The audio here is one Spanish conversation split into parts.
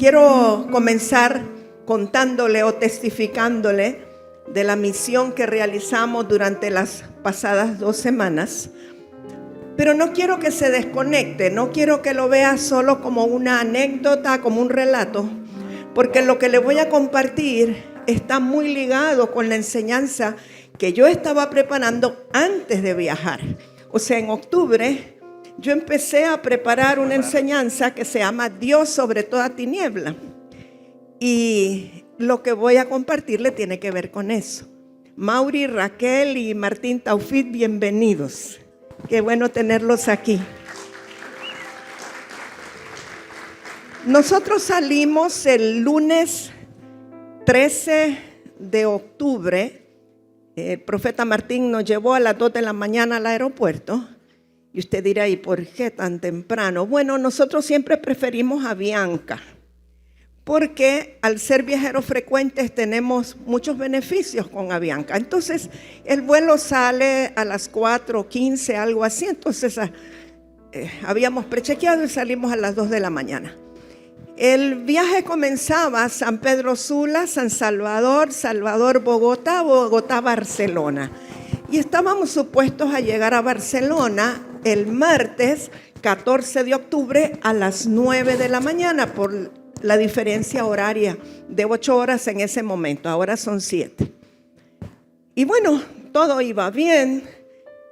quiero comenzar contándole o testificándole de la misión que realizamos durante las pasadas 2 semanas. Pero no quiero que se desconecte, no quiero que lo vea solo como una anécdota, como un relato, porque lo que le voy a compartir está muy ligado con la enseñanza que yo estaba preparando antes de viajar. O sea, en octubre yo empecé a preparar una enseñanza que se llama Dios sobre toda tiniebla. Y lo que voy a compartirle tiene que ver con eso. Mauri, Raquel y Martín Taufik, bienvenidos. Qué bueno tenerlos aquí. Nosotros salimos el lunes 13 de octubre. El profeta Martín nos llevó a las 2 de la mañana al aeropuerto. Y usted dirá, ¿y por qué tan temprano? Bueno, nosotros siempre preferimos Avianca, porque al ser viajeros frecuentes tenemos muchos beneficios con Avianca. Entonces, el vuelo sale a las 4:15, algo así. Entonces, habíamos prechequeado y salimos a las 2 de la mañana. El viaje comenzaba San Pedro Sula, San Salvador, Bogotá, Bogotá, Barcelona. Y estábamos supuestos a llegar a Barcelona el martes 14 de octubre a las 9 de la mañana por la diferencia horaria de 8 horas en ese momento. Ahora son 7. Y bueno, todo iba bien.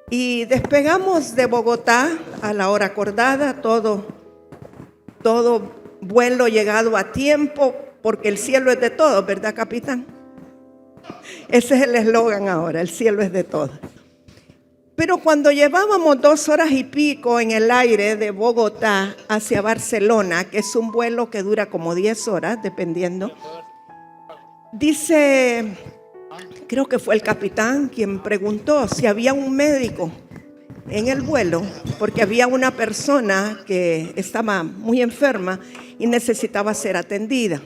Y despegamos de Bogotá a la hora acordada, todo vuelo llegado a tiempo, porque el cielo es de todos, ¿verdad, capitán? Ese es el eslogan ahora, el cielo es de todos. Pero cuando llevábamos 2 horas y pico en el aire de Bogotá hacia Barcelona, que es un vuelo que dura como 10 horas, dependiendo, dice, creo que fue el capitán quien preguntó si había un médico en el vuelo, porque había una persona que estaba muy enferma y necesitaba ser atendida.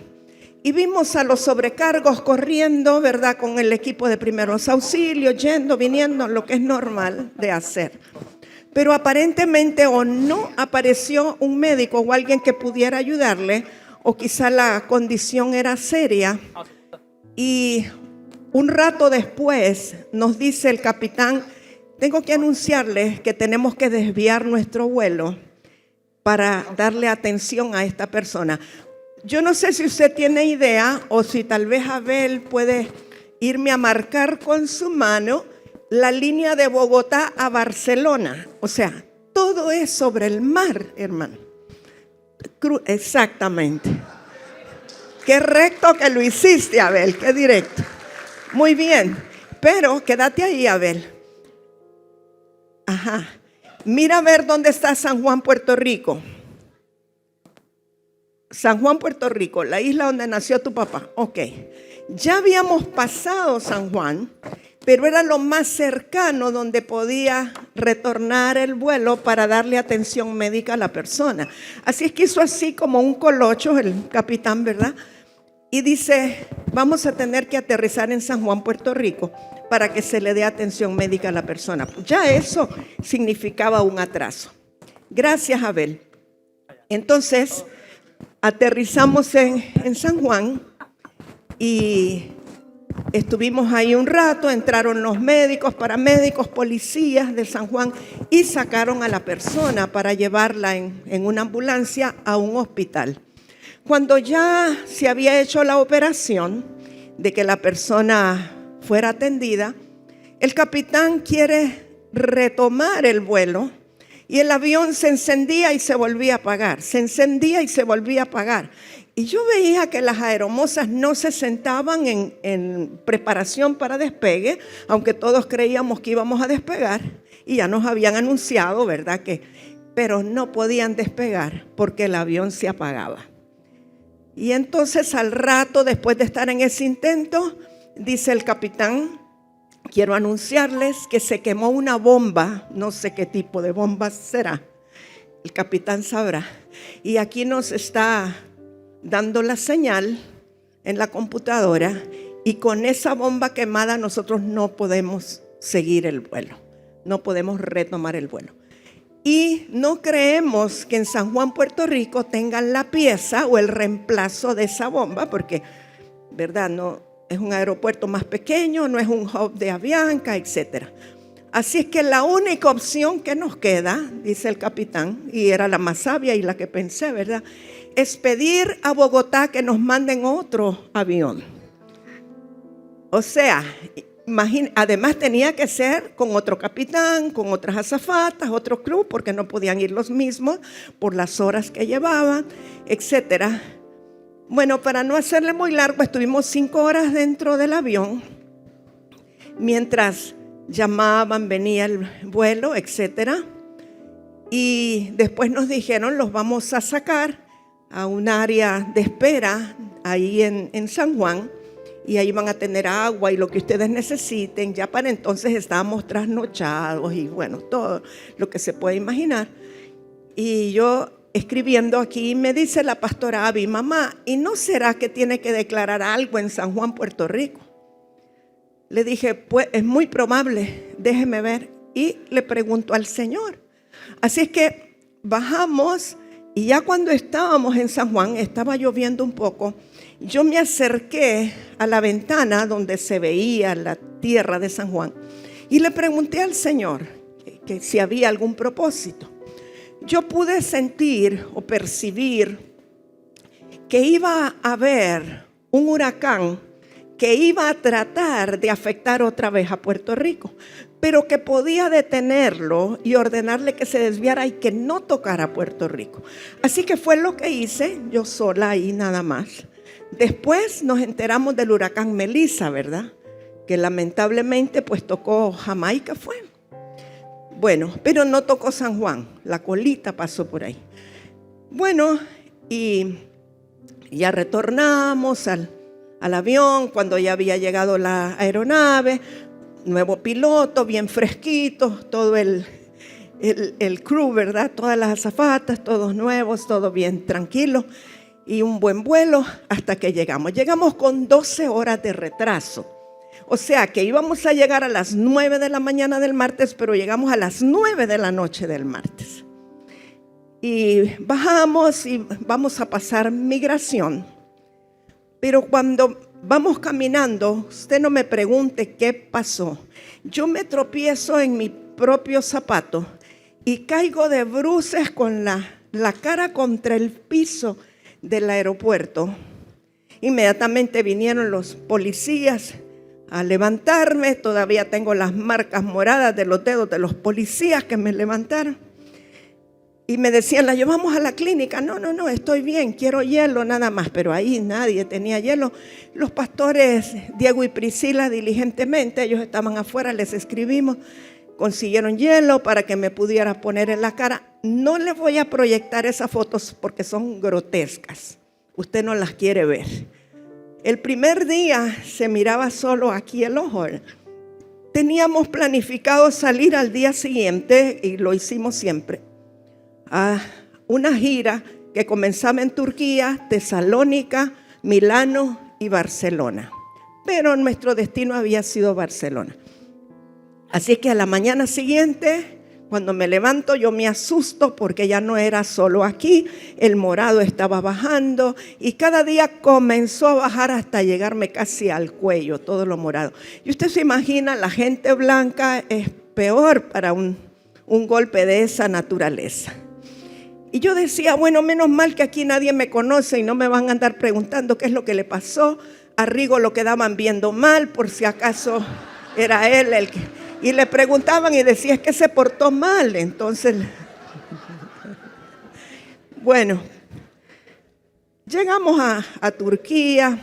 Y vimos a los sobrecargos corriendo, ¿verdad? Con el equipo de primeros auxilios, yendo, viniendo, lo que es normal de hacer. Pero aparentemente o no apareció un médico o alguien que pudiera ayudarle, o quizá la condición era seria. Y un rato después nos dice el capitán, tengo que anunciarles que tenemos que desviar nuestro vuelo para darle atención a esta persona. Yo no sé si usted tiene idea o si tal vez Abel puede irme a marcar con su mano la línea de Bogotá a Barcelona. O sea, todo es sobre el mar, hermano. Exactamente. Qué recto que lo hiciste, Abel, qué directo. Muy bien, pero quédate ahí, Abel. Ajá. Mira a ver dónde está San Juan, Puerto Rico. San Juan, Puerto Rico, la isla donde nació tu papá. Ok. Ya habíamos pasado San Juan, pero era lo más cercano donde podía retornar el vuelo para darle atención médica a la persona. Así es que hizo así como un colocho el capitán, ¿verdad? Y dice, vamos a tener que aterrizar en San Juan, Puerto Rico, para que se le dé atención médica a la persona. Ya eso significaba un atraso. Gracias, Abel. Entonces, aterrizamos en San Juan y estuvimos ahí un rato. Entraron los médicos, paramédicos, policías de San Juan y sacaron a la persona para llevarla en una ambulancia a un hospital. Cuando ya se había hecho la operación de que la persona fuera atendida, el capitán quiere retomar el vuelo y el avión se encendía y se volvía a apagar, se encendía y se volvía a apagar. Y yo veía que las aeromosas no se sentaban en preparación para despegue, aunque todos creíamos que íbamos a despegar y ya nos habían anunciado, ¿verdad? Pero no podían despegar porque el avión se apagaba. Y entonces al rato, después de estar en ese intento, dice el capitán, quiero anunciarles que se quemó una bomba, no sé qué tipo de bomba será, el capitán sabrá. Y aquí nos está dando la señal en la computadora y con esa bomba quemada nosotros no podemos seguir el vuelo, no podemos retomar el vuelo. Y no creemos que en San Juan, Puerto Rico, tengan la pieza o el reemplazo de esa bomba, porque, ¿verdad? No es un aeropuerto más pequeño, no es un hub de Avianca, etc. Así es que la única opción que nos queda, dice el capitán, y era la más sabia y la que pensé, ¿verdad?, es pedir a Bogotá que nos manden otro avión. O sea, además tenía que ser con otro capitán, con otras azafatas, otro crew, porque no podían ir los mismos por las horas que llevaban, etcétera. Bueno, para no hacerle muy largo, estuvimos 5 horas dentro del avión, mientras llamaban, venía el vuelo, etcétera. Y después nos dijeron, los vamos a sacar a un área de espera ahí en San Juan, y ahí van a tener agua y lo que ustedes necesiten. Ya para entonces estábamos trasnochados y bueno, todo lo que se puede imaginar. Y yo escribiendo aquí, me dice la pastora Abby, mamá, ¿y no será que tiene que declarar algo en San Juan, Puerto Rico? Le dije, pues es muy probable, déjeme ver. Y le pregunto al Señor. Así es que bajamos, y ya cuando estábamos en San Juan, estaba lloviendo un poco. Yo me acerqué a la ventana donde se veía la tierra de San Juan y le pregunté al Señor que si había algún propósito. Yo pude sentir o percibir que iba a haber un huracán que iba a tratar de afectar otra vez a Puerto Rico, pero que podía detenerlo y ordenarle que se desviara y que no tocara Puerto Rico. Así que fue lo que hice, yo sola ahí nada más. Después nos enteramos del huracán Melissa, ¿verdad? Que lamentablemente pues tocó Jamaica, fue. Bueno, pero no tocó San Juan, la colita pasó por ahí. Bueno, y ya retornamos al avión cuando ya había llegado la aeronave, nuevo piloto, bien fresquito, todo el crew, ¿verdad? Todas las azafatas, todos nuevos, todo bien tranquilo. Y un buen vuelo hasta que llegamos. Llegamos con 12 horas de retraso. O sea que íbamos a llegar a las 9 de la mañana del martes, pero llegamos a las 9 de la noche del martes. Y bajamos y vamos a pasar migración. Pero cuando vamos caminando, usted no me pregunte qué pasó. Yo me tropiezo en mi propio zapato y caigo de bruces con la cara contra el piso del aeropuerto. Inmediatamente vinieron los policías a levantarme. Todavía tengo las marcas moradas de los dedos de los policías que me levantaron. Y me decían, la llevamos a la clínica. No, estoy bien, quiero hielo nada más. Pero ahí nadie tenía hielo. Los pastores Diego y Priscila diligentemente, ellos estaban afuera, les escribimos, consiguieron hielo para que me pudiera poner en la cara. No les voy a proyectar esas fotos porque son grotescas. Usted no las quiere ver. El primer día se miraba solo aquí el ojo. Teníamos planificado salir al día siguiente, y lo hicimos siempre, a una gira que comenzaba en Turquía, Tesalónica, Milano y Barcelona. Pero nuestro destino había sido Barcelona. Así que a la mañana siguiente, cuando me levanto, yo me asusto porque ya no era solo aquí, el morado estaba bajando y cada día comenzó a bajar hasta llegarme casi al cuello, todo lo morado. Y usted se imagina, la gente blanca es peor para un golpe de esa naturaleza. Y yo decía, bueno, menos mal que aquí nadie me conoce y no me van a andar preguntando qué es lo que le pasó. A Rigo lo quedaban viendo mal por si acaso era él el que... Y le preguntaban y decía, es que se portó mal. Entonces, bueno, llegamos a Turquía.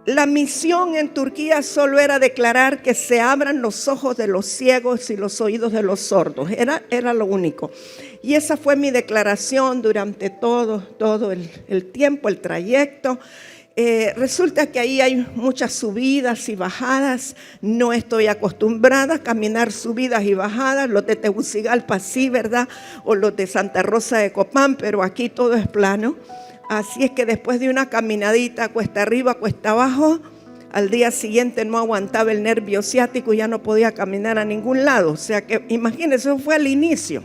La misión en Turquía solo era declarar que se abran los ojos de los ciegos y los oídos de los sordos. Era lo único. Y esa fue mi declaración durante todo el tiempo, el trayecto. Resulta que ahí hay muchas subidas y bajadas. No estoy acostumbrada a caminar subidas y bajadas. Los de Tegucigalpa sí, ¿verdad? O los de Santa Rosa de Copán, pero aquí todo es plano. Así es que después de una caminadita cuesta arriba, cuesta abajo, al día siguiente no aguantaba el nervio ciático y ya no podía caminar a ningún lado. O sea que imagínense, eso fue al inicio.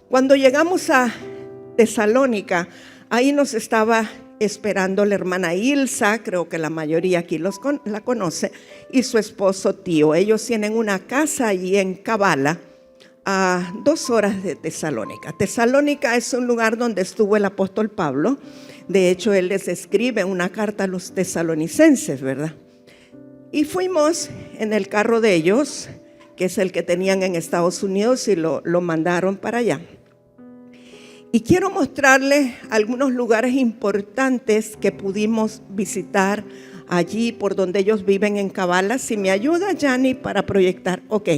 Cuando llegamos a Tesalónica, ahí nos estaba esperando la hermana Ilsa, creo que la mayoría aquí la conoce, y su esposo Tío. Ellos tienen una casa allí en Kavala, a 2 horas de Tesalónica. Tesalónica es un lugar donde estuvo el apóstol Pablo. De hecho, él les escribe una carta a los tesalonicenses, ¿verdad? Y fuimos en el carro de ellos, que es el que tenían en Estados Unidos, y lo mandaron para allá. Y quiero mostrarles algunos lugares importantes que pudimos visitar allí por donde ellos viven en Kavala. Si me ayuda, Yanni, para proyectar. Ok,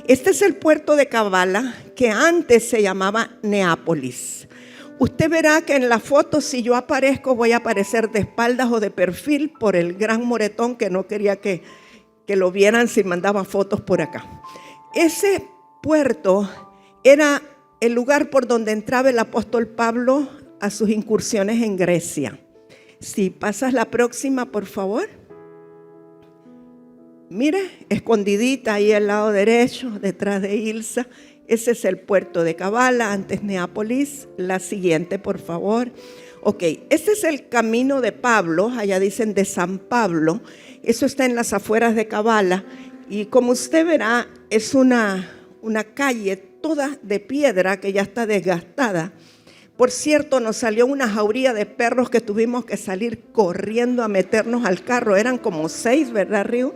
este es el puerto de Kavala, que antes se llamaba Neápolis. Usted verá que en la foto, si yo aparezco, voy a aparecer de espaldas o de perfil por el gran moretón que no quería que lo vieran si mandaba fotos por acá. Ese puerto era el lugar por donde entraba el apóstol Pablo a sus incursiones en Grecia. Si pasas la próxima, por favor. Mire, escondidita ahí al lado derecho, detrás de Ilsa. Ese es el puerto de Kavala, antes Neápolis. La siguiente, por favor. Ok, este es el camino de Pablo, allá dicen de San Pablo. Eso está en las afueras de Kavala. Y como usted verá, es una calle toda de piedra que ya está desgastada. Por cierto, nos salió una jauría de perros que tuvimos que salir corriendo a meternos al carro. Eran como 6, ¿verdad, Río?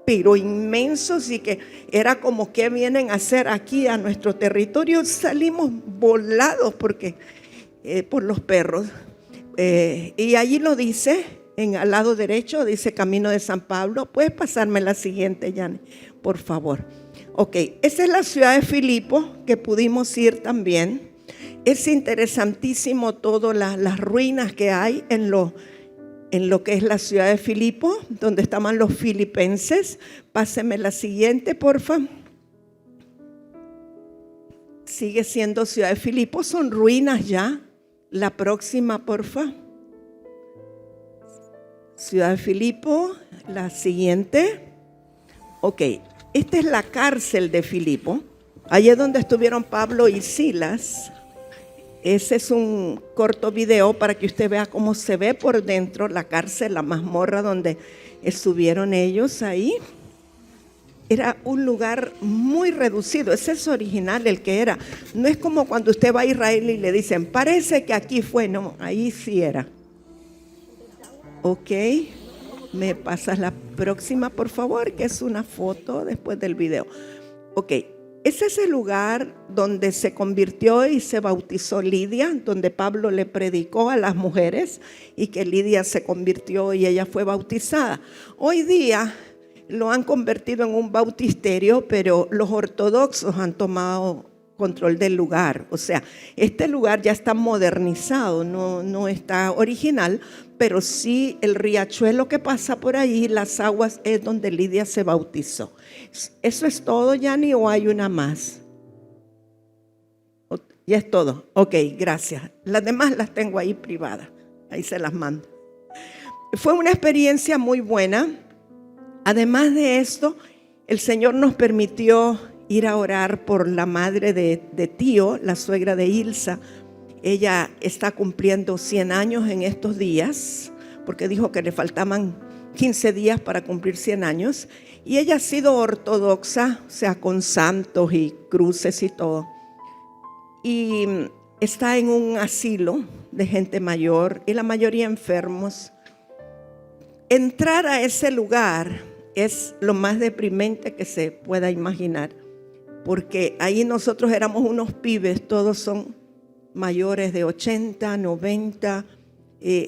Pero inmensos, y que era como que vienen a hacer aquí a nuestro territorio. Salimos volados por los perros. Y allí lo dice, al lado derecho, dice Camino de San Pablo. ¿Puedes pasarme la siguiente, Yanni, por favor? Ok, esa es la ciudad de Filipo, que pudimos ir también. Es interesantísimo todas las ruinas que hay en lo que es la ciudad de Filipo, donde estaban los filipenses. Páseme la siguiente, porfa. Sigue siendo ciudad de Filipo, son ruinas ya. La próxima, porfa. Ciudad de Filipo, la siguiente. Ok, esta es la cárcel de Filipo. Allí es donde estuvieron Pablo y Silas. Ese es un corto video para que usted vea cómo se ve por dentro la cárcel, la mazmorra donde estuvieron ellos ahí. Era un lugar muy reducido. Ese es original, el que era. No es como cuando usted va a Israel y le dicen, parece que aquí fue. No, ahí sí era. Ok, me pasas la próxima, por favor, que es una foto después del video. Ok. Ese es el lugar donde se convirtió y se bautizó Lidia, donde Pablo le predicó a las mujeres y que Lidia se convirtió y ella fue bautizada. Hoy día lo han convertido en un bautisterio, pero los ortodoxos han tomado control del lugar. O sea, este lugar ya está modernizado, no está original, pero sí el riachuelo que pasa por ahí, las aguas, es donde Lidia se bautizó. ¿Eso es todo, Yanni, o hay una más? Ya es todo. Ok, gracias. Las demás las tengo ahí privadas. Ahí se las mando. Fue una experiencia muy buena. Además de esto, el Señor nos permitió ir a orar por la madre de Tío, la suegra de Ilsa. Ella está cumpliendo 100 años en estos días, porque dijo que le faltaban 15 días para cumplir 100 años. Y ella ha sido ortodoxa, o sea, con santos y cruces y todo. Y está en un asilo de gente mayor y la mayoría enfermos. Entrar a ese lugar es lo más deprimente que se pueda imaginar, porque ahí nosotros éramos unos pibes, todos son mayores de 80, 90,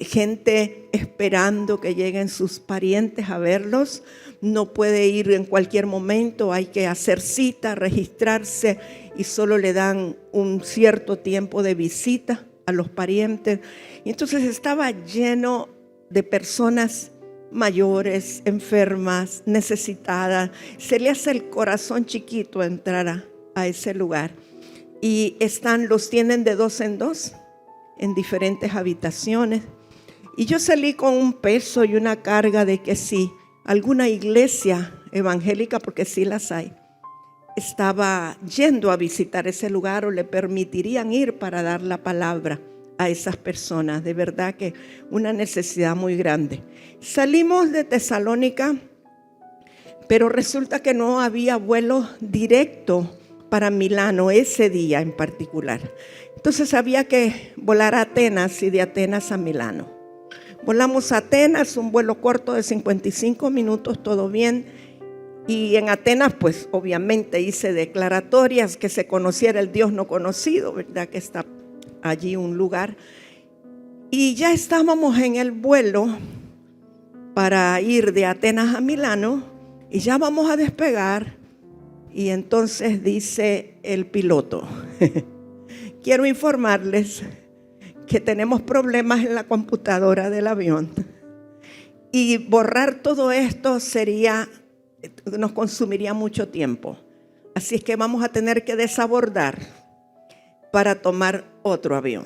gente esperando que lleguen sus parientes a verlos. No puede ir en cualquier momento, hay que hacer cita, registrarse, y solo le dan un cierto tiempo de visita a los parientes. Y entonces estaba lleno de personas mayores, enfermas, necesitadas. Se le hace el corazón chiquito entrar a ese lugar. Y los tienen de 2 en 2 en diferentes habitaciones. Y yo salí con un peso y una carga de que si alguna iglesia evangélica, porque sí las hay, estaba yendo a visitar ese lugar o le permitirían ir para dar la palabra a esas personas. De verdad que una necesidad muy grande. Salimos de Tesalónica, pero resulta que no había vuelo directo para Milano ese día en particular. Entonces había que volar a Atenas y de Atenas a Milano. Volamos a Atenas, un vuelo corto de 55 minutos, todo bien. Y en Atenas, pues obviamente hice declaratorias que se conociera el Dios no conocido, ¿verdad? Que está allí un lugar. Y ya estábamos en el vuelo para ir de Atenas a Milano y ya vamos a despegar. Y entonces dice el piloto, quiero informarles que tenemos problemas en la computadora del avión y borrar todo esto nos consumiría mucho tiempo. Así es que vamos a tener que desabordar para tomar otro avión.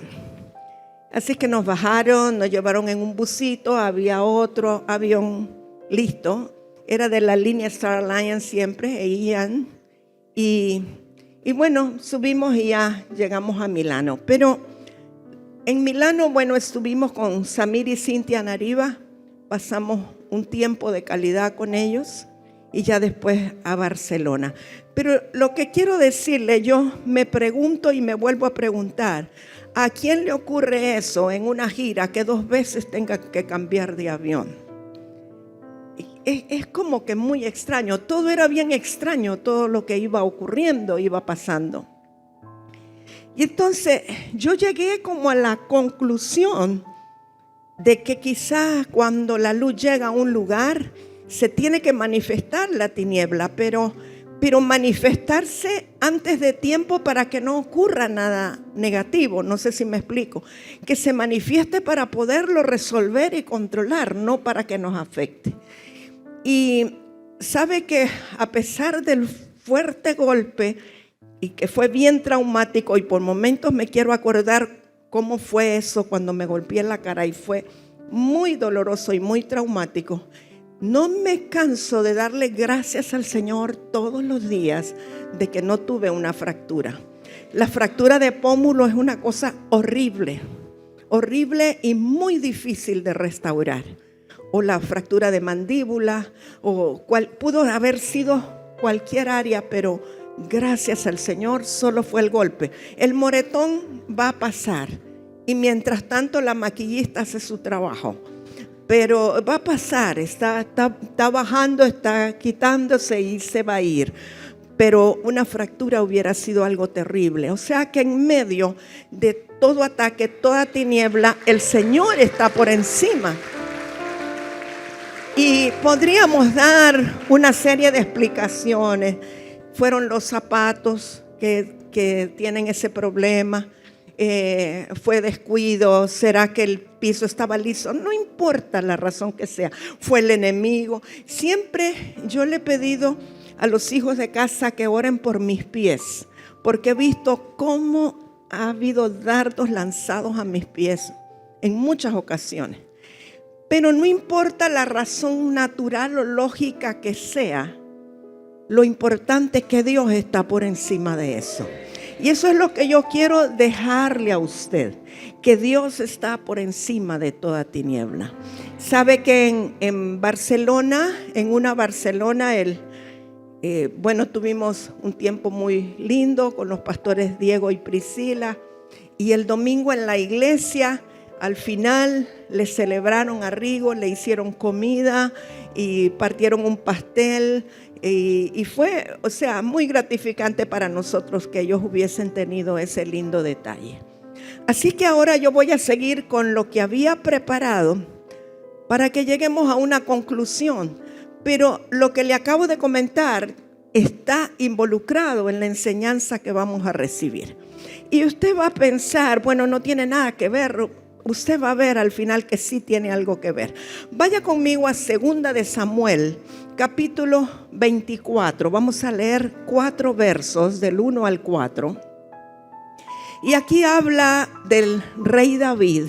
Así que nos bajaron, nos llevaron en un busito, había otro avión listo. Era de la línea Star Alliance siempre, Ian. Y bueno, subimos y ya llegamos a Milano. Pero en Milano, bueno, estuvimos con Samir y Cintia Nariva. Pasamos un tiempo de calidad con ellos y ya después a Barcelona. Pero lo que quiero decirle, yo me pregunto y me vuelvo a preguntar, ¿a quién le ocurre eso en una gira que 2 veces tenga que cambiar de avión? Es como que muy extraño. Todo era bien extraño, todo lo que iba ocurriendo, iba pasando. Y entonces yo llegué como a la conclusión de que quizás cuando la luz llega a un lugar se tiene que manifestar la tiniebla, pero manifestarse antes de tiempo para que no ocurra nada negativo. No sé si me explico. Que se manifieste para poderlo resolver y controlar, no para que nos afecte. Y sabe que a pesar del fuerte golpe y que fue bien traumático, y por momentos me quiero acordar cómo fue eso cuando me golpeé en la cara y fue muy doloroso y muy traumático, no me canso de darle gracias al Señor todos los días de que no tuve una fractura. La fractura de pómulo es una cosa horrible, horrible y muy difícil de restaurar. O la fractura de mandíbula, pudo haber sido cualquier área, pero gracias al Señor solo fue el golpe. El moretón va a pasar y mientras tanto la maquillista hace su trabajo. Pero va a pasar, está bajando, está quitándose y se va a ir. Pero una fractura hubiera sido algo terrible. O sea que en medio de todo ataque, toda tiniebla, el Señor está por encima. Y podríamos dar una serie de explicaciones. Fueron los zapatos que tienen ese problema. Fue descuido. ¿Será que el piso estaba liso? No importa la razón que sea. Fue el enemigo. Siempre yo le he pedido a los hijos de casa que oren por mis pies, porque he visto cómo ha habido dardos lanzados a mis pies en muchas ocasiones. Pero no importa la razón natural o lógica que sea, lo importante es que Dios está por encima de eso. Y eso es lo que yo quiero dejarle a usted, que Dios está por encima de toda tiniebla. Sabe que en Barcelona, tuvimos un tiempo muy lindo con los pastores Diego y Priscila, y el domingo en la iglesia, al final le celebraron a Rigo, le hicieron comida y partieron un pastel y fue, muy gratificante para nosotros que ellos hubiesen tenido ese lindo detalle. Así que ahora yo voy a seguir con lo que había preparado para que lleguemos a una conclusión. Pero lo que le acabo de comentar está involucrado en la enseñanza que vamos a recibir. Y usted va a pensar, bueno, no tiene nada que ver. Usted va a ver al final que sí tiene algo que ver. Vaya conmigo a 2 de Samuel, capítulo 24. Vamos a leer 4 versos del 1 al 4. Y aquí habla del rey David.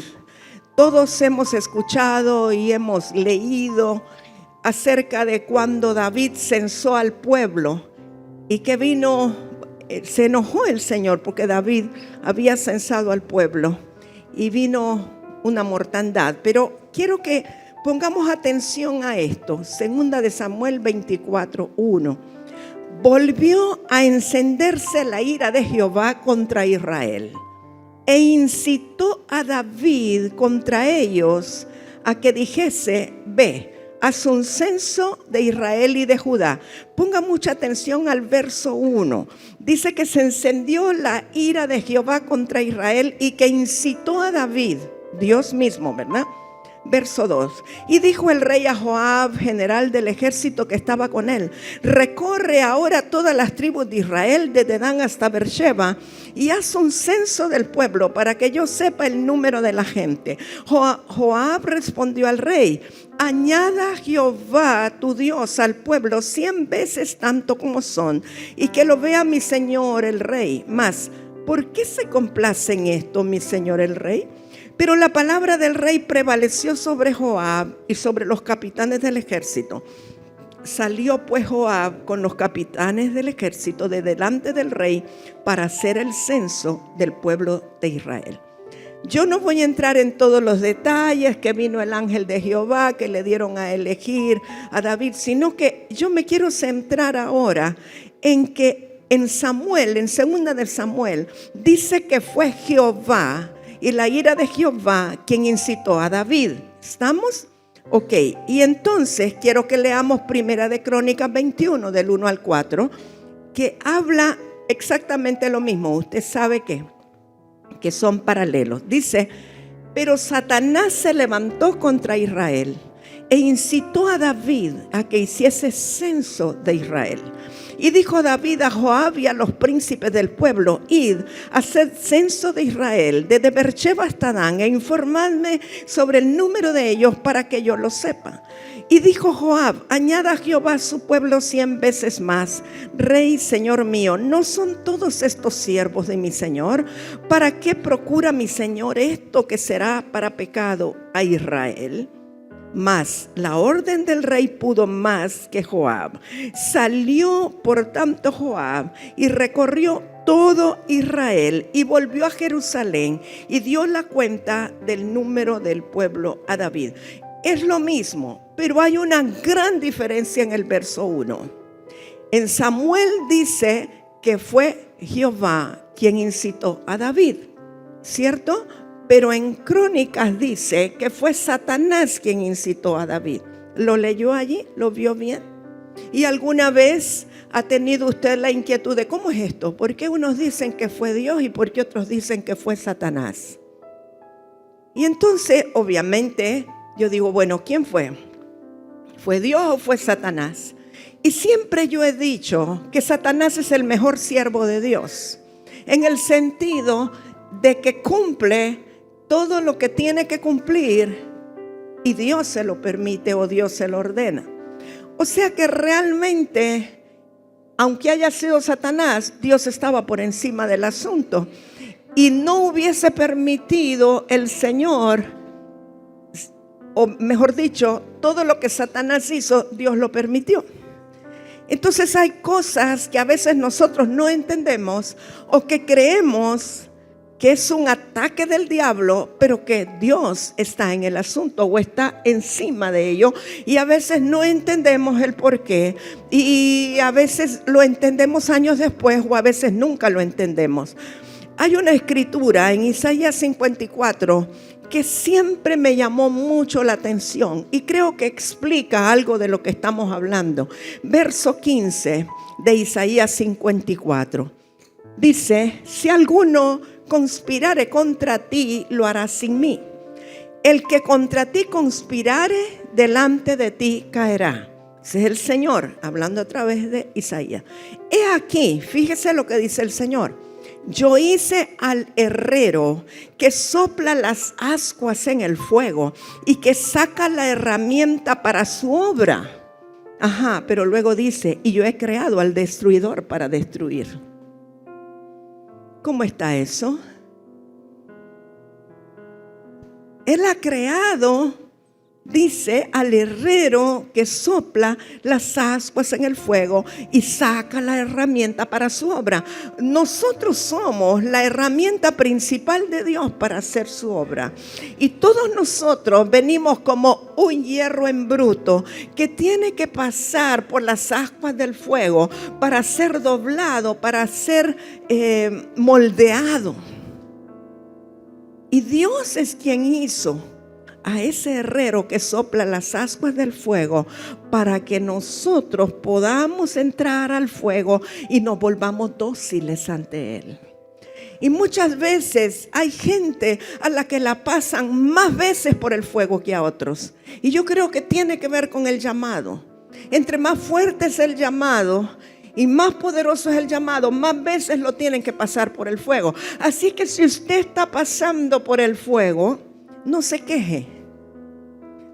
Todos hemos escuchado y hemos leído acerca de cuando David censó al pueblo y que vino, se enojó el Señor porque David había censado al pueblo y vino una mortandad. Pero quiero que pongamos atención a esto. Segunda de Samuel 24:1. Volvió a encenderse la ira de Jehová contra Israel e incitó a David contra ellos a que dijese: ve, haz un censo de Israel y de Judá. Ponga mucha atención al verso 1. Dice que se encendió la ira de Jehová contra Israel y que incitó a David, Dios mismo, ¿verdad? Verso 2. Y dijo el rey a Joab, general del ejército que estaba con él: recorre ahora todas las tribus de Israel, desde Dan hasta Beersheba, y haz un censo del pueblo para que yo sepa el número de la gente. Joab respondió al rey: añada Jehová tu Dios al pueblo 100 veces tanto como son, y que lo vea mi señor el rey. Mas, ¿por qué se complace en esto mi señor el rey? Pero la palabra del rey prevaleció sobre Joab y sobre los capitanes del ejército. Salió pues Joab con los capitanes del ejército de delante del rey para hacer el censo del pueblo de Israel. Yo no voy a entrar en todos los detalles, que vino el ángel de Jehová, que le dieron a elegir a David, sino que yo me quiero centrar ahora en que en Samuel, en segunda de Samuel, dice que fue Jehová y la ira de Jehová quien incitó a David. ¿Estamos? Ok, y entonces quiero que leamos Primera de Crónicas 21, del 1 al 4, que habla exactamente lo mismo. Usted sabe que son paralelos. Dice: pero Satanás se levantó contra Israel e incitó a David a que hiciese censo de Israel. Y dijo David a Joab y a los príncipes del pueblo: id, haced censo de Israel, desde Beersheba hasta Dan, e informadme sobre el número de ellos para que yo lo sepa. Y dijo Joab: añada Jehová a su pueblo 100 veces más. Rey, señor mío, ¿no son todos estos siervos de mi señor? ¿Para qué procura mi señor esto que será para pecado a Israel? Mas la orden del rey pudo más que Joab. Salió por tanto Joab y recorrió todo Israel y volvió a Jerusalén y dio la cuenta del número del pueblo a David. Es lo mismo, pero hay una gran diferencia en el verso 1. En Samuel dice que fue Jehová quien incitó a David, ¿cierto? Pero en Crónicas dice que fue Satanás quien incitó a David. ¿Lo leyó allí? ¿Lo vio bien? ¿Y alguna vez ha tenido usted la inquietud de cómo es esto? ¿Por qué unos dicen que fue Dios y por qué otros dicen que fue Satanás? Y entonces, obviamente, yo digo, bueno, ¿quién fue? ¿Fue Dios o fue Satanás? Y siempre yo he dicho que Satanás es el mejor siervo de Dios, en el sentido de que cumple todo lo que tiene que cumplir y Dios se lo permite o Dios se lo ordena. O sea que realmente, aunque haya sido Satanás, Dios estaba por encima del asunto y no hubiese permitido el Señor, o mejor dicho, todo lo que Satanás hizo, Dios lo permitió. Entonces hay cosas que a veces nosotros no entendemos o que creemos que es un ataque del diablo, pero que Dios está en el asunto o está encima de ello, y a veces no entendemos el por qué, y a veces lo entendemos años después o a veces nunca lo entendemos. Hay una escritura en Isaías 54 que siempre me llamó mucho la atención y creo que explica algo de lo que estamos hablando. Verso 15 de Isaías 54 dice: si alguno conspirare contra ti, lo hará sin mí. El que contra ti conspirare, delante de ti caerá. Ese es el Señor hablando a través de Isaías. He aquí, fíjese lo que dice el Señor: yo hice al herrero que sopla las ascuas en el fuego y que saca la herramienta para su obra. Ajá, pero luego dice: y yo he creado al destruidor para destruir. ¿Cómo está eso? Él ha creado dice al herrero que sopla las ascuas en el fuego y saca la herramienta para su obra. Nosotros somos la herramienta principal de Dios para hacer su obra. Y todos nosotros venimos como un hierro en bruto que tiene que pasar por las ascuas del fuego para ser doblado, para ser moldeado. Y Dios es quien hizo a ese herrero que sopla las ascuas del fuego para que nosotros podamos entrar al fuego y nos volvamos dóciles ante Él. Y muchas veces hay gente a la que la pasan más veces por el fuego que a otros. Y yo creo que tiene que ver con el llamado. Entre más fuerte es el llamado y más poderoso es el llamado, más veces lo tienen que pasar por el fuego. Así que si usted está pasando por el fuego, no se queje.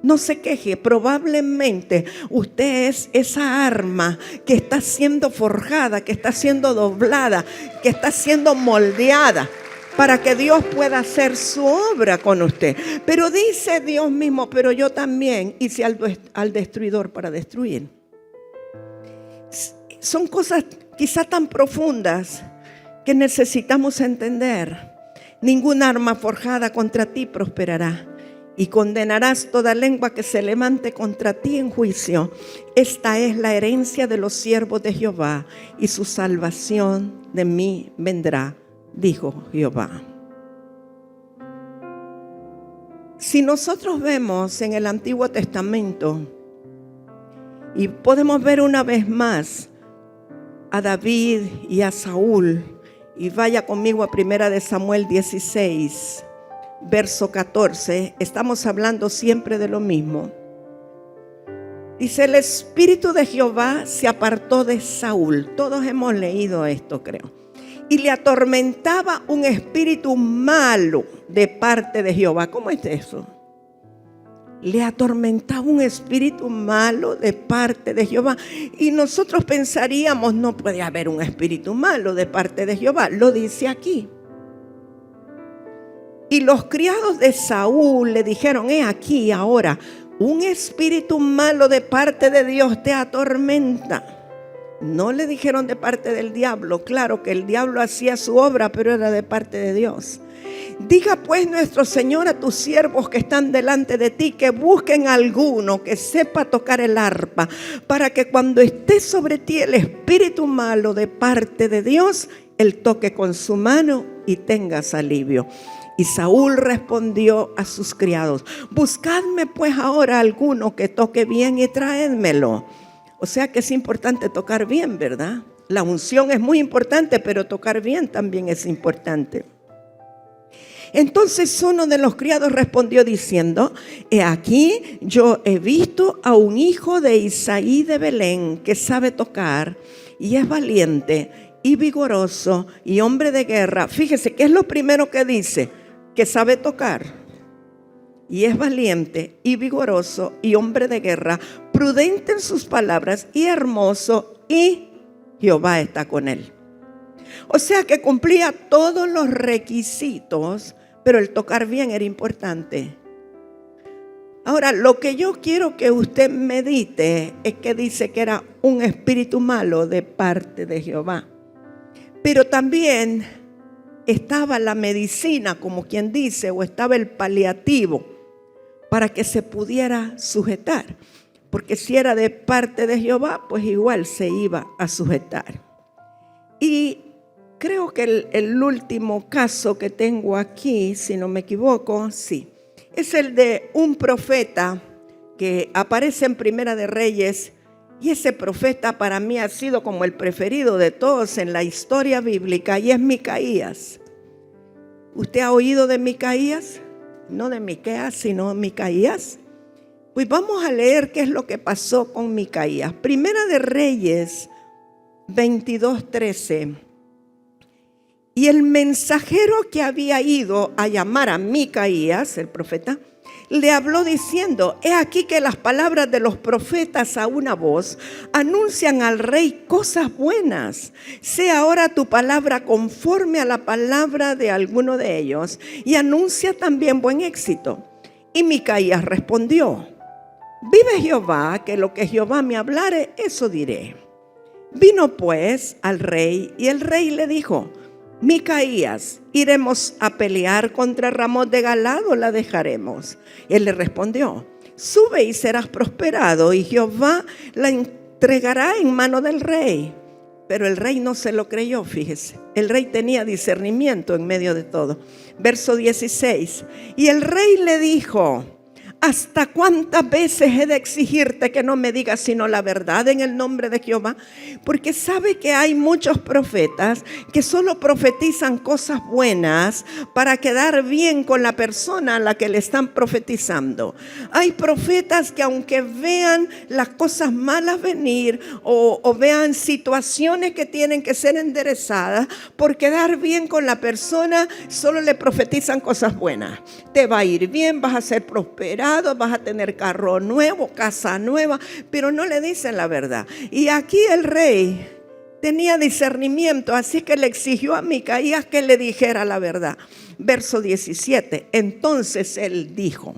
No se queje, probablemente usted es esa arma que está siendo forjada, que está siendo doblada, que está siendo moldeada para que Dios pueda hacer su obra con usted. Pero dice Dios mismo, pero yo también hice al destruidor para destruir. Son cosas quizá tan profundas que necesitamos entender. Ninguna arma forjada contra ti prosperará. Y condenarás toda lengua que se levante contra ti en juicio. Esta es la herencia de los siervos de Jehová, y su salvación de mí vendrá, dijo Jehová. Si nosotros vemos en el Antiguo Testamento, y podemos ver una vez más a David y a Saúl, y vaya conmigo a 1 Samuel 16, verso 14, estamos hablando siempre de lo mismo. Dice: el espíritu de Jehová se apartó de Saúl. Todos hemos leído esto, creo. Y le atormentaba un espíritu malo de parte de Jehová. ¿Cómo es eso? Le atormentaba un espíritu malo de parte de Jehová. Y nosotros pensaríamos, no puede haber un espíritu malo de parte de Jehová. Lo dice aquí. Y los criados de Saúl le dijeron: he aquí ahora, un espíritu malo de parte de Dios te atormenta. No le dijeron de parte del diablo. Claro que el diablo hacía su obra, pero era de parte de Dios. Diga pues nuestro Señor a tus siervos que están delante de ti, que busquen a alguno que sepa tocar el arpa, para que cuando esté sobre ti el espíritu malo de parte de Dios, él toque con su mano y tengas alivio. Y Saúl respondió a sus criados: buscadme pues ahora alguno que toque bien y traédmelo. O sea que es importante tocar bien, ¿verdad? La unción es muy importante, pero tocar bien también es importante. Entonces uno de los criados respondió diciendo: he aquí, yo he visto a un hijo de Isaí de Belén que sabe tocar y es valiente y vigoroso y hombre de guerra. Fíjese, ¿qué es lo primero que dice? Que sabe tocar y es valiente y vigoroso y hombre de guerra, prudente en sus palabras y hermoso, y Jehová está con él. O sea que cumplía todos los requisitos, pero el tocar bien era importante. Ahora, lo que yo quiero que usted medite es que dice que era un espíritu malo de parte de Jehová, pero también estaba la medicina, como quien dice, o estaba el paliativo para que se pudiera sujetar. Porque si era de parte de Jehová, pues igual se iba a sujetar. Y creo que el último caso que tengo aquí, si no me equivoco, sí, es el de un profeta que aparece en Primera de Reyes. Y ese profeta para mí ha sido como el preferido de todos en la historia bíblica, y es Micaías. ¿Usted ha oído de Micaías? No de Miqueas, sino Micaías. Pues vamos a leer qué es lo que pasó con Micaías. Primera de Reyes 22:13. Y el mensajero que había ido a llamar a Micaías, el profeta, le habló diciendo: he aquí que las palabras de los profetas a una voz anuncian al rey cosas buenas. Sea ahora tu palabra conforme a la palabra de alguno de ellos, y anuncia también buen éxito. Y Micaías respondió: Vive Jehová, que lo que Jehová me hablare, eso diré. Vino pues al rey, y el rey le dijo: Micaías, ¿iremos a pelear contra Ramot de Galad o la dejaremos? Él le respondió: sube y serás prosperado, y Jehová la entregará en mano del rey. Pero el rey no se lo creyó, fíjese. El rey tenía discernimiento en medio de todo. Verso 16. Y el rey le dijo: ¿hasta cuántas veces he de exigirte que no me digas sino la verdad en el nombre de Jehová? Porque sabe que hay muchos profetas que solo profetizan cosas buenas para quedar bien con la persona a la que le están profetizando. Hay profetas que aunque vean las cosas malas venir o vean situaciones que tienen que ser enderezadas, por quedar bien con la persona, solo le profetizan cosas buenas. Te va a ir bien, vas a ser prosperado, vas a tener carro nuevo, casa nueva, pero no le dicen la verdad. Y aquí el rey tenía discernimiento, así que le exigió a Micaías que le dijera la verdad. Verso 17. Entonces él dijo: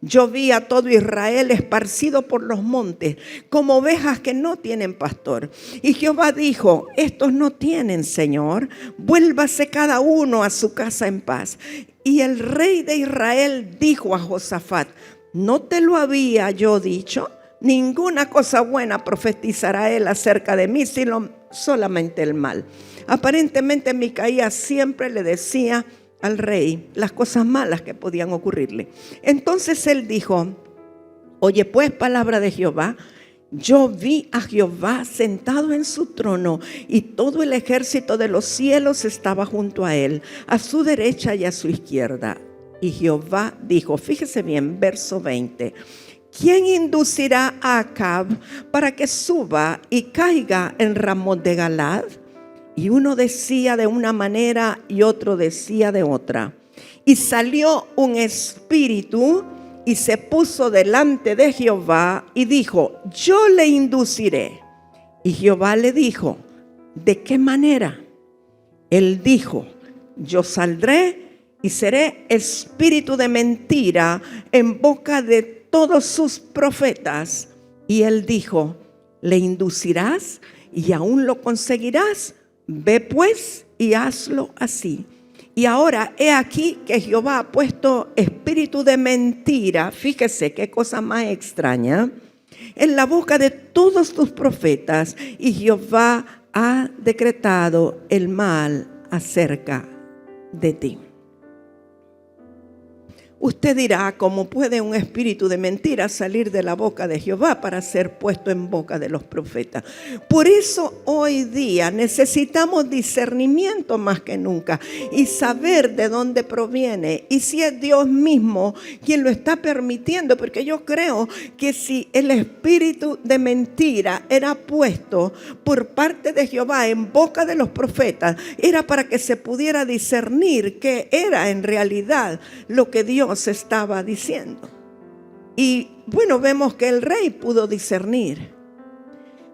yo vi a todo Israel esparcido por los montes, como ovejas que no tienen pastor. Y Jehová dijo: estos no tienen señor, vuélvase cada uno a su casa en paz. Y el rey de Israel dijo a Josafat: ¿no te lo había yo dicho? Ninguna cosa buena profetizará él acerca de mí, sino solamente el mal. Aparentemente Micaías siempre le decía al rey las cosas malas que podían ocurrirle. Entonces él dijo: oye pues, palabra de Jehová. Yo vi a Jehová sentado en su trono, y todo el ejército de los cielos estaba junto a él, a su derecha y a su izquierda. Y Jehová dijo, fíjese bien, verso 20: ¿quién inducirá a Acab para que suba y caiga en Ramot de Galad? Y uno decía de una manera y otro decía de otra. Y salió un espíritu y se puso delante de Jehová y dijo: yo le induciré. Y Jehová le dijo: ¿de qué manera? Él dijo: yo saldré y seré espíritu de mentira en boca de todos sus profetas. Y él dijo: le inducirás y aún lo conseguirás. Ve pues y hazlo así. Y ahora he aquí que Jehová ha puesto espíritu de mentira, fíjese qué cosa más extraña, en la boca de todos tus profetas, y Jehová ha decretado el mal acerca de ti. Usted dirá: ¿cómo puede un espíritu de mentira salir de la boca de Jehová para ser puesto en boca de los profetas? Por eso hoy día necesitamos discernimiento más que nunca y saber de dónde proviene y si es Dios mismo quien lo está permitiendo, porque yo creo que si el espíritu de mentira era puesto por parte de Jehová en boca de los profetas, era para que se pudiera discernir qué era en realidad lo que Dios estaba diciendo. Y bueno, vemos que el rey pudo discernir,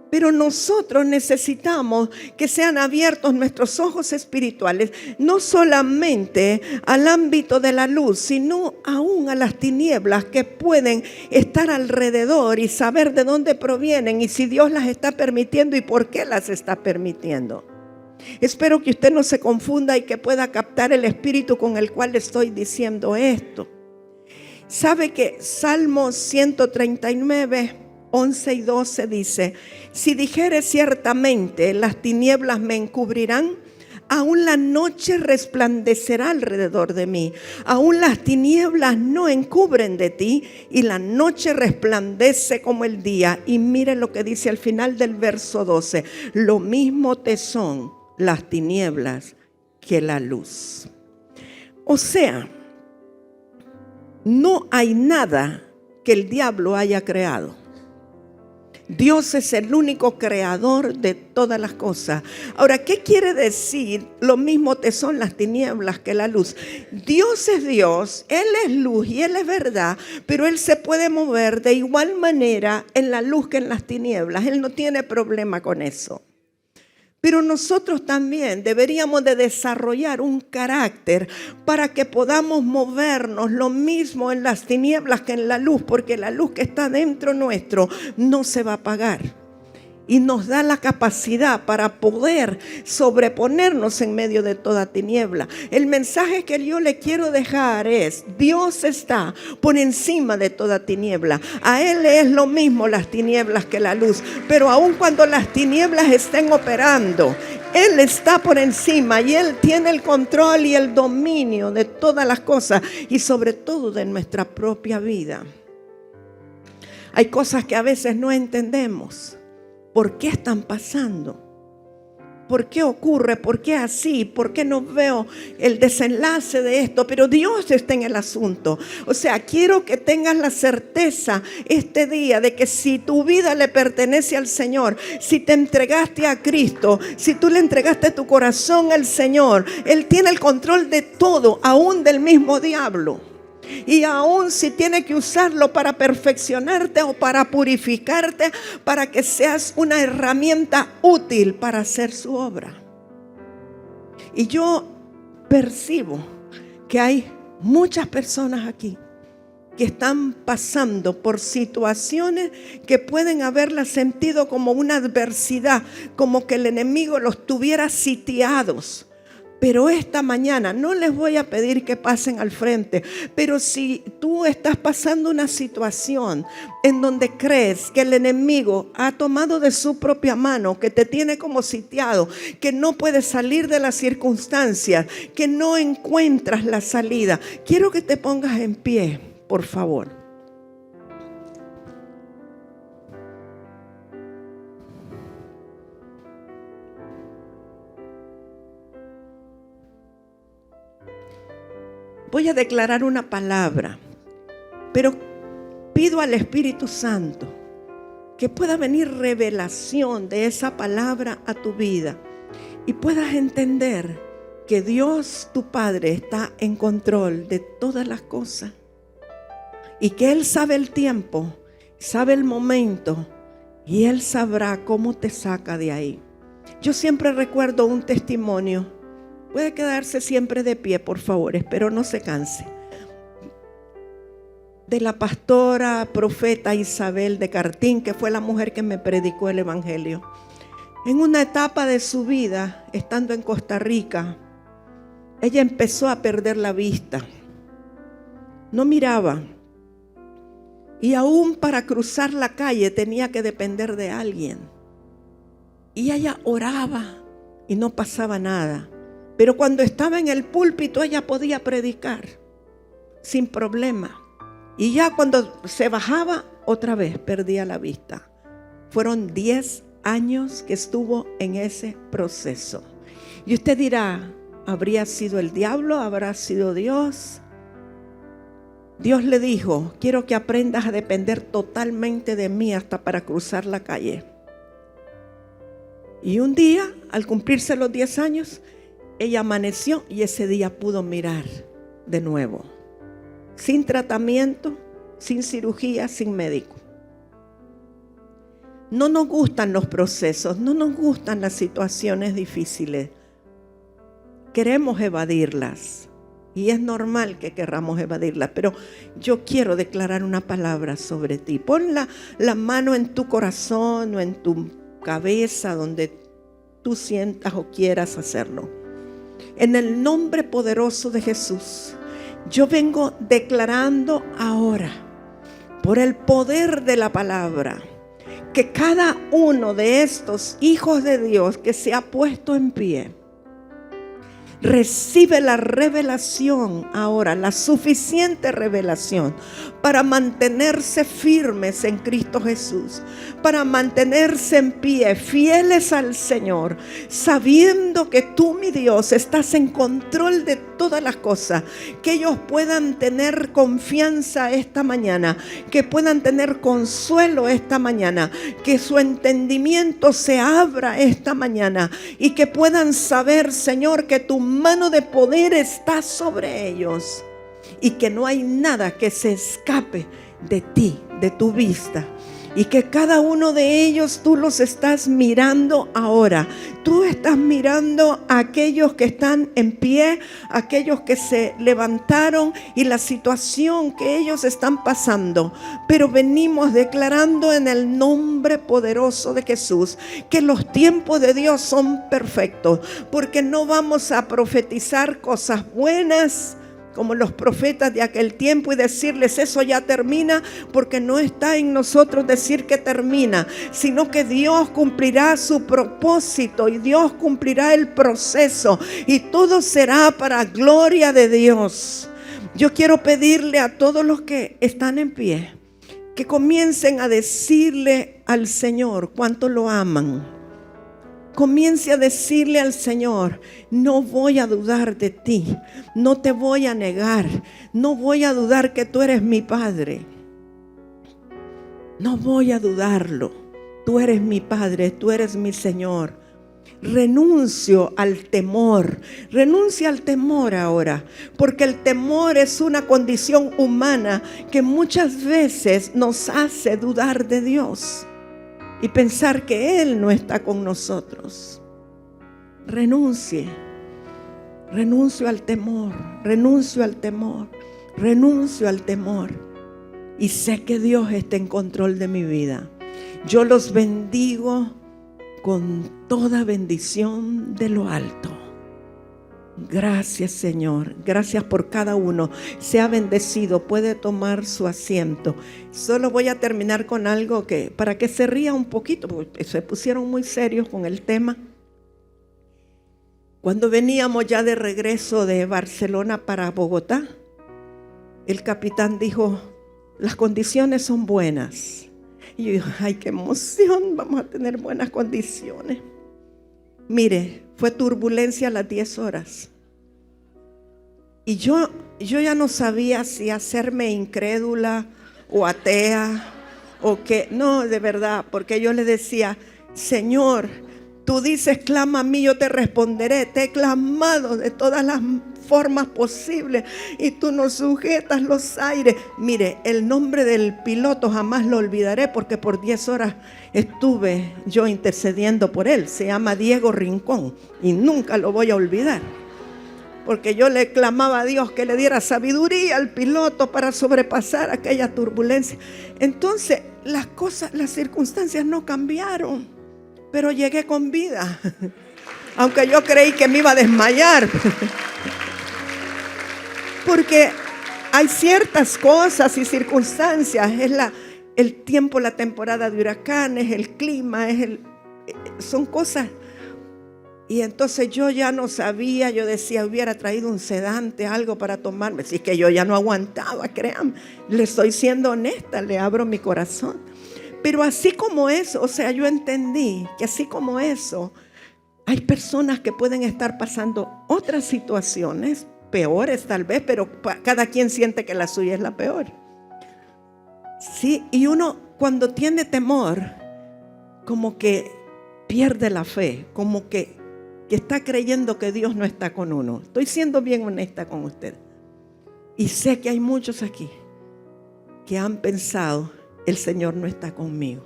pero nosotros necesitamos que sean abiertos nuestros ojos espirituales, no solamente al ámbito de la luz, sino aún a las tinieblas que pueden estar alrededor, y saber de dónde provienen y si Dios las está permitiendo y por qué las está permitiendo. Espero que usted no se confunda y que pueda captar el espíritu con el cual estoy diciendo esto. Sabe que Salmo 139, 11 y 12 dice: si dijere ciertamente las tinieblas me encubrirán, aún la noche resplandecerá alrededor de mí. Aún las tinieblas no encubren de ti, y la noche resplandece como el día. Y mire lo que dice al final del verso 12: lo mismo te son las tinieblas que la luz. O sea, no hay nada que el diablo haya creado. Dios es el único creador de todas las cosas. Ahora, ¿qué quiere decir lo mismo te son las tinieblas que la luz? Dios es Dios, Él es luz y Él es verdad, pero Él se puede mover de igual manera en la luz que en las tinieblas. Él no tiene problema con eso. Pero nosotros también deberíamos de desarrollar un carácter para que podamos movernos lo mismo en las tinieblas que en la luz, porque la luz que está dentro nuestro no se va a apagar. Y nos da la capacidad para poder sobreponernos en medio de toda tiniebla. El mensaje que yo le quiero dejar es: Dios está por encima de toda tiniebla. A Él le es lo mismo las tinieblas que la luz. Pero aun cuando las tinieblas estén operando, Él está por encima y Él tiene el control y el dominio de todas las cosas y sobre todo de nuestra propia vida. Hay cosas que a veces no entendemos. ¿Por qué están pasando? ¿Por qué ocurre? ¿Por qué así? ¿Por qué no veo el desenlace de esto? Pero Dios está en el asunto. O sea, quiero que tengas la certeza este día de que si tu vida le pertenece al Señor, si te entregaste a Cristo, si tú le entregaste tu corazón al Señor, Él tiene el control de todo, aún del mismo diablo. Y aún si tiene que usarlo para perfeccionarte o para purificarte, para que seas una herramienta útil para hacer su obra. Y yo percibo que hay muchas personas aquí que están pasando por situaciones que pueden haberlas sentido como una adversidad, como que el enemigo los tuviera sitiados. Pero esta mañana no les voy a pedir que pasen al frente, pero si tú estás pasando una situación en donde crees que el enemigo ha tomado de su propia mano, que te tiene como sitiado, que no puedes salir de las circunstancias, que no encuentras la salida, quiero que te pongas en pie, por favor. Voy a declarar una palabra, pero pido al Espíritu Santo que pueda venir revelación de esa palabra a tu vida y puedas entender que Dios, tu Padre, está en control de todas las cosas y que Él sabe el tiempo, sabe el momento y Él sabrá cómo te saca de ahí. Yo siempre recuerdo un testimonio. Puede quedarse siempre de pie, por favor, espero no se canse. De la pastora, profeta Isabel de Cartín, que fue la mujer que me predicó el evangelio. En una etapa de su vida, estando en Costa Rica, ella empezó a perder la vista. No miraba. Y aún para cruzar la calle tenía que depender de alguien. Y ella oraba y no pasaba nada. Pero cuando estaba en el púlpito ella podía predicar sin problema. Y ya cuando se bajaba otra vez perdía la vista. Fueron 10 años que estuvo en ese proceso. Y usted dirá, ¿habría sido el diablo? ¿Habrá sido Dios? Dios le dijo, quiero que aprendas a depender totalmente de mí hasta para cruzar la calle. Y un día, al cumplirse los 10 años, ella amaneció y ese día pudo mirar de nuevo. Sin tratamiento, sin cirugía, sin médico. No nos gustan los procesos, no nos gustan las situaciones difíciles. Queremos evadirlas y es normal que querramos evadirlas, pero yo quiero declarar una palabra sobre ti. Pon la mano en tu corazón o en tu cabeza donde tú sientas o quieras hacerlo. En el nombre poderoso de Jesús, yo vengo declarando ahora, por el poder de la palabra, que cada uno de estos hijos de Dios que se ha puesto en pie, recibe la revelación ahora, la suficiente revelación para mantenerse firmes en Cristo Jesús, para mantenerse en pie, fieles al Señor, sabiendo que tú, mi Dios, estás en control de todas las cosas, que ellos puedan tener confianza esta mañana, que puedan tener consuelo esta mañana, que su entendimiento se abra esta mañana y que puedan saber, Señor, que tu mano de poder está sobre ellos y que no hay nada que se escape de ti, de tu vista. Y que cada uno de ellos tú los estás mirando ahora. Tú estás mirando a aquellos que están en pie, a aquellos que se levantaron y la situación que ellos están pasando. Pero venimos declarando en el nombre poderoso de Jesús que los tiempos de Dios son perfectos. Porque no vamos a profetizar cosas buenas como los profetas de aquel tiempo y decirles eso ya termina, porque no está en nosotros decir que termina, sino que Dios cumplirá su propósito y Dios cumplirá el proceso y todo será para gloria de Dios. Yo quiero pedirle a todos los que están en pie que comiencen a decirle al Señor cuánto lo aman. Comience a decirle al Señor: no voy a dudar de ti, no te voy a negar, no voy a dudar que tú eres mi Padre. No voy a dudarlo. Tú eres mi Padre, tú eres mi Señor. Renuncio al temor. Renuncia al temor ahora, porque el temor es una condición humana que muchas veces nos hace dudar de Dios y pensar que Él no está con nosotros. Renuncio al temor, renuncio al temor, renuncio al temor. Y sé que Dios está en control de mi vida. Yo los bendigo con toda bendición de lo alto. Gracias, Señor. Gracias por cada uno. Sea bendecido. Puede tomar su asiento. Solo voy a terminar con algo que, para que se ría un poquito, porque se pusieron muy serios con el tema. Cuando veníamos ya de regreso de Barcelona para Bogotá, el capitán dijo: las condiciones son buenas. Y yo dije: ay, qué emoción, vamos a tener buenas condiciones. Mire, fue turbulencia a las 10 horas. Y yo ya no sabía si hacerme incrédula o atea o qué. No, de verdad, porque yo le decía: Señor, tú dices, clama a mí, yo te responderé. Te he clamado de todas las formas posibles y tú nos sujetas los aires. Mire, el nombre del piloto jamás lo olvidaré, porque por 10 horas estuve yo intercediendo por él. Se llama Diego Rincón y nunca lo voy a olvidar, porque yo le clamaba a Dios que le diera sabiduría al piloto para sobrepasar aquella turbulencia. Entonces las cosas, las circunstancias no cambiaron, pero llegué con vida, aunque yo creí que me iba a desmayar. Porque hay ciertas cosas y circunstancias, es el tiempo, la temporada de huracanes, el clima, son cosas. Y entonces yo ya no sabía, yo decía, hubiera traído un sedante, algo para tomarme. Si es que yo ya no aguantaba, créanme, le estoy siendo honesta, le abro mi corazón. Pero así como eso, o sea, yo entendí que así como eso, hay personas que pueden estar pasando otras situaciones peores tal vez, pero cada quien siente que la suya es la peor. Sí, y uno cuando tiene temor, como que pierde la fe, como que está creyendo que Dios no está con uno. Estoy siendo bien honesta con usted. Y sé que hay muchos aquí que han pensado: el Señor no está conmigo.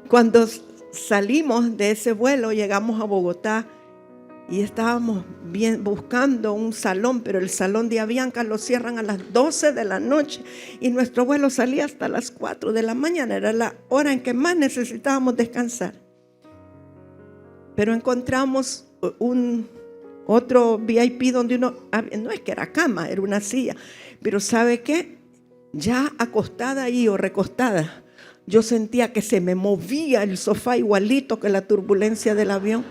Cuando salimos de ese vuelo, llegamos a Bogotá y estábamos buscando un salón, pero el salón de Avianca lo cierran a las 12 de la noche y nuestro vuelo salía hasta las 4 de la mañana. Era la hora en que más necesitábamos descansar. Pero encontramos otro VIP donde no es que era cama, era una silla. Pero ¿sabe qué? Ya acostada ahí o recostada, yo sentía que se me movía el sofá igualito que la turbulencia del avión.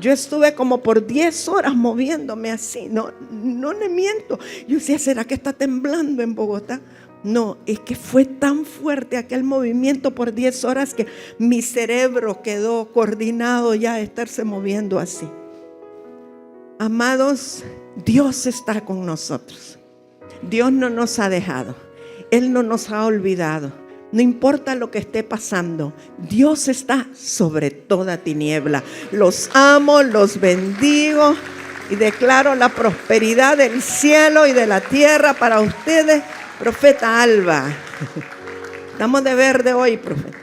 Yo estuve como por 10 horas moviéndome así, no le miento. Yo decía: ¿será que está temblando en Bogotá? No, es que fue tan fuerte aquel movimiento por 10 horas que mi cerebro quedó coordinado ya a estarse moviendo así. Amados, Dios está con nosotros. Dios no nos ha dejado. Él no nos ha olvidado. No importa lo que esté pasando, Dios está sobre toda tiniebla. Los amo, los bendigo y declaro la prosperidad del cielo y de la tierra para ustedes Profeta Alba. Estamos de verde hoy, profeta.